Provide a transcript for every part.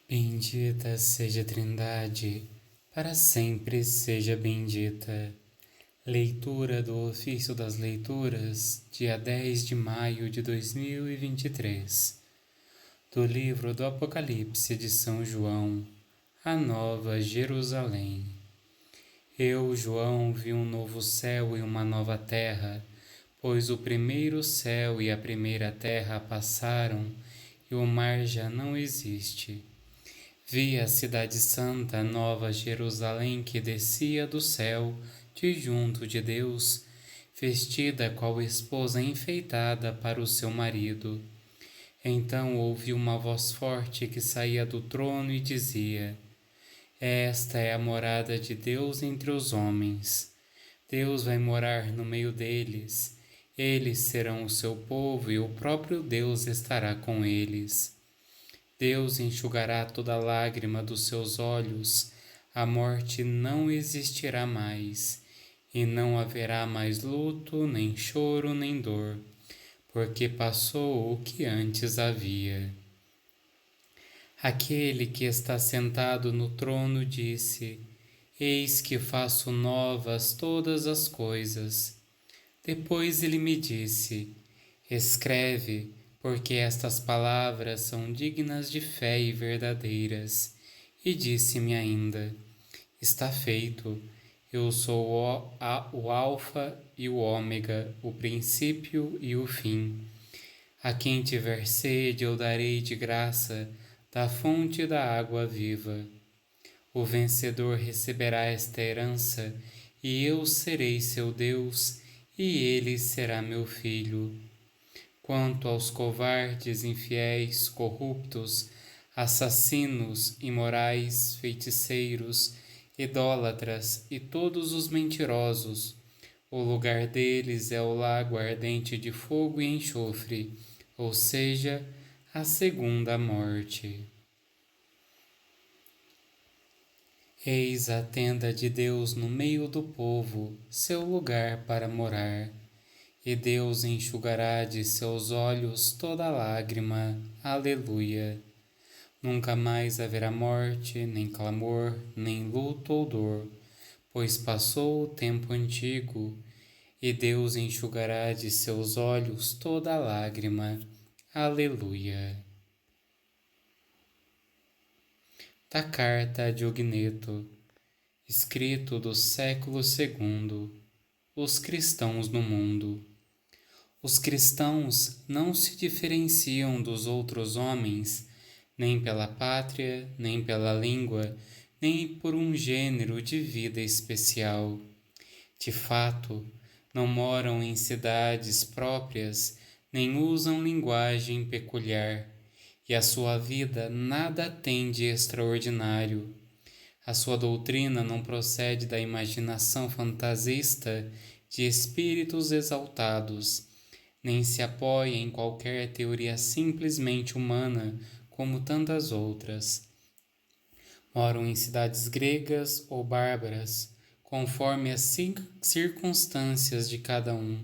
Bendita seja a Trindade, para sempre seja bendita. Leitura do Ofício das Leituras, dia 10 de maio de 2023, do livro do Apocalipse de São João, a Nova Jerusalém. Eu, João, vi um novo céu e uma nova terra, pois o primeiro céu e a primeira terra passaram e o mar já não existe. Vi a cidade santa, Nova Jerusalém, que descia do céu, de junto de Deus, vestida qual esposa enfeitada para o seu marido. Então ouvi uma voz forte que saía do trono e dizia: Esta é a morada de Deus entre os homens. Deus vai morar no meio deles. Eles serão o seu povo e o próprio Deus estará com eles. Deus enxugará toda lágrima dos seus olhos, a morte não existirá mais, e não haverá mais luto, nem choro, nem dor, porque passou o que antes havia. Aquele que está sentado no trono disse: Eis que faço novas todas as coisas. Depois ele me disse: Escreve, porque estas palavras são dignas de fé e verdadeiras. E disse-me ainda: Está feito. Eu sou o Alfa e o Ômega, o princípio e o fim. A quem tiver sede eu darei de graça da fonte da água viva. O vencedor receberá esta herança, e eu serei seu Deus, e ele será meu filho. Quanto aos covardes, infiéis, corruptos, assassinos, imorais, feiticeiros, idólatras e todos os mentirosos, o lugar deles é o lago ardente de fogo e enxofre, ou seja, a segunda morte. Eis a tenda de Deus no meio do povo, seu lugar para morar. E Deus enxugará de seus olhos toda lágrima. Aleluia. Nunca mais haverá morte, nem clamor, nem luto ou dor, pois passou o tempo antigo. E Deus enxugará de seus olhos toda lágrima. Aleluia. Da Carta de Ogneto, escrito do século II, os cristãos no mundo. Os cristãos não se diferenciam dos outros homens, nem pela pátria, nem pela língua, nem por um gênero de vida especial. De fato, não moram em cidades próprias, nem usam linguagem peculiar, e a sua vida nada tem de extraordinário. A sua doutrina não procede da imaginação fantasista de espíritos exaltados, nem se apoia em qualquer teoria simplesmente humana, como tantas outras. Moram em cidades gregas ou bárbaras, conforme as circunstâncias de cada um.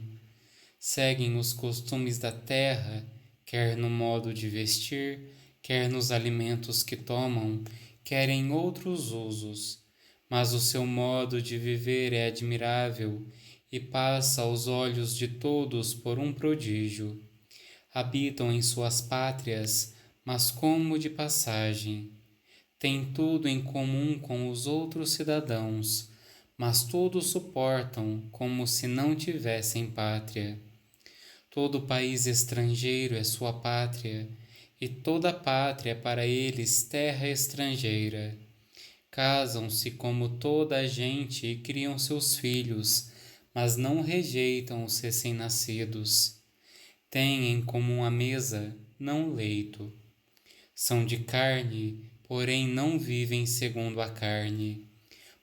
Seguem os costumes da terra, quer no modo de vestir, quer nos alimentos que tomam, quer em outros usos. Mas o seu modo de viver é admirável e passa aos olhos de todos por um prodígio. Habitam em suas pátrias, mas como de passagem. Têm tudo em comum com os outros cidadãos, mas todos suportam como se não tivessem pátria. Todo país estrangeiro é sua pátria, e toda pátria para eles terra estrangeira. Casam-se como toda a gente e criam seus filhos, mas não rejeitam os recém-nascidos. Têm em comum a mesa, não o leito. São de carne, porém não vivem segundo a carne.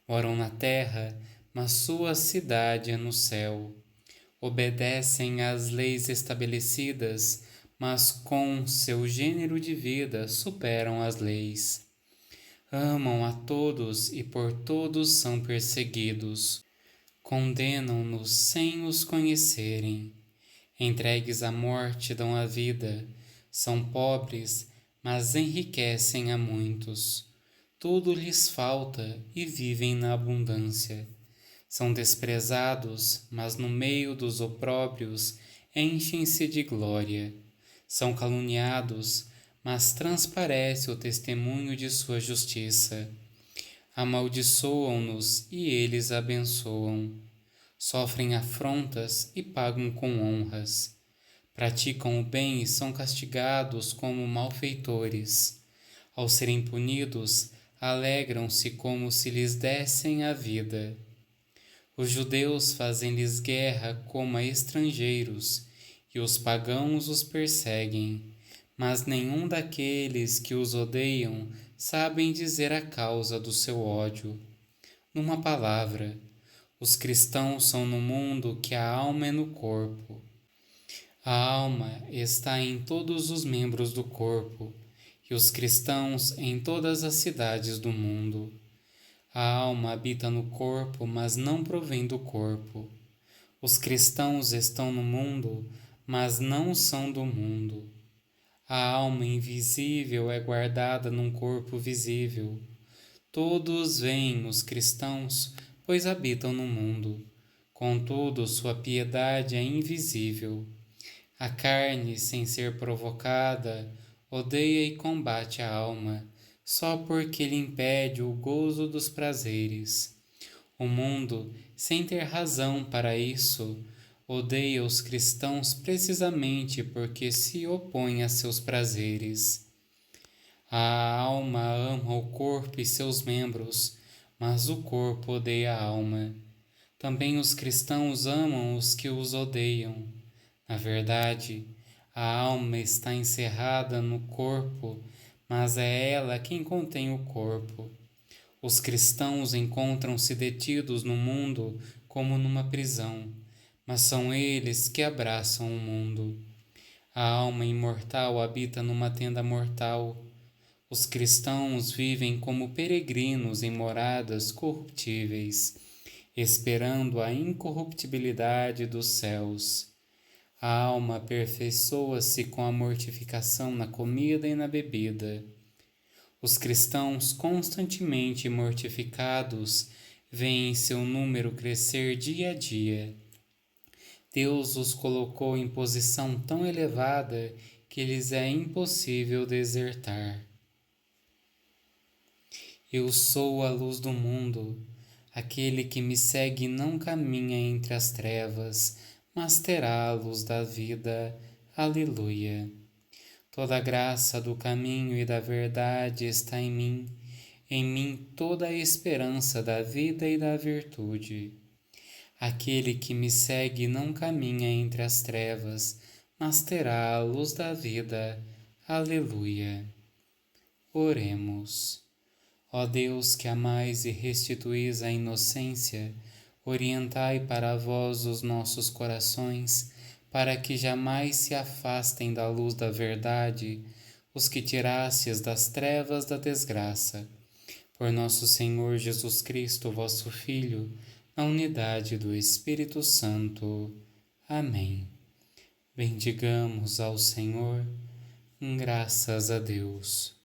Moram na terra, mas sua cidade é no céu. Obedecem às leis estabelecidas, mas com seu gênero de vida superam as leis. Amam a todos e por todos são perseguidos. Condenam-nos sem os conhecerem. Entregues à morte dão a vida. São pobres, mas enriquecem a muitos. Tudo lhes falta e vivem na abundância. São desprezados, mas no meio dos opróbrios enchem-se de glória. São caluniados, mas transparece o testemunho de sua justiça. Amaldiçoam-nos e eles abençoam. Sofrem afrontas e pagam com honras. Praticam o bem e são castigados como malfeitores. Ao serem punidos, alegram-se como se lhes dessem a vida. Os judeus fazem-lhes guerra como a estrangeiros, e os pagãos os perseguem, mas nenhum daqueles que os odeiam sabem dizer a causa do seu ódio. Numa palavra, os cristãos são no mundo que a alma é no corpo. A alma está em todos os membros do corpo, e os cristãos em todas as cidades do mundo. A alma habita no corpo, mas não provém do corpo. Os cristãos estão no mundo, mas não são do mundo. A alma invisível é guardada num corpo visível. Todos veem os cristãos, pois habitam no mundo. Contudo, sua piedade é invisível. A carne, sem ser provocada, odeia e combate a alma, só porque lhe impede o gozo dos prazeres. O mundo, sem ter razão para isso, odeia os cristãos precisamente porque se opõe a seus prazeres. A alma ama o corpo e seus membros, mas o corpo odeia a alma. Também os cristãos amam os que os odeiam. Na verdade, a alma está encerrada no corpo, mas é ela quem contém o corpo. Os cristãos encontram-se detidos no mundo como numa prisão, mas são eles que abraçam o mundo. A alma imortal habita numa tenda mortal. Os cristãos vivem como peregrinos em moradas corruptíveis, esperando a incorruptibilidade dos céus. A alma aperfeiçoa-se com a mortificação na comida e na bebida. Os cristãos constantemente mortificados veem seu número crescer dia a dia. Deus os colocou em posição tão elevada que lhes é impossível desertar. Eu sou a luz do mundo. Aquele que me segue não caminha entre as trevas, mas terá a luz da vida. Aleluia. Toda a graça do caminho e da verdade está em mim toda a esperança da vida e da virtude. Aquele que me segue não caminha entre as trevas, mas terá a luz da vida. Aleluia. Oremos. Ó Deus, que amais e restituís a inocência, orientai para vós os nossos corações, para que jamais se afastem da luz da verdade os que tirastes das trevas da desgraça. Por nosso Senhor Jesus Cristo, vosso Filho, na unidade do Espírito Santo. Amém. Bendigamos ao Senhor, graças a Deus.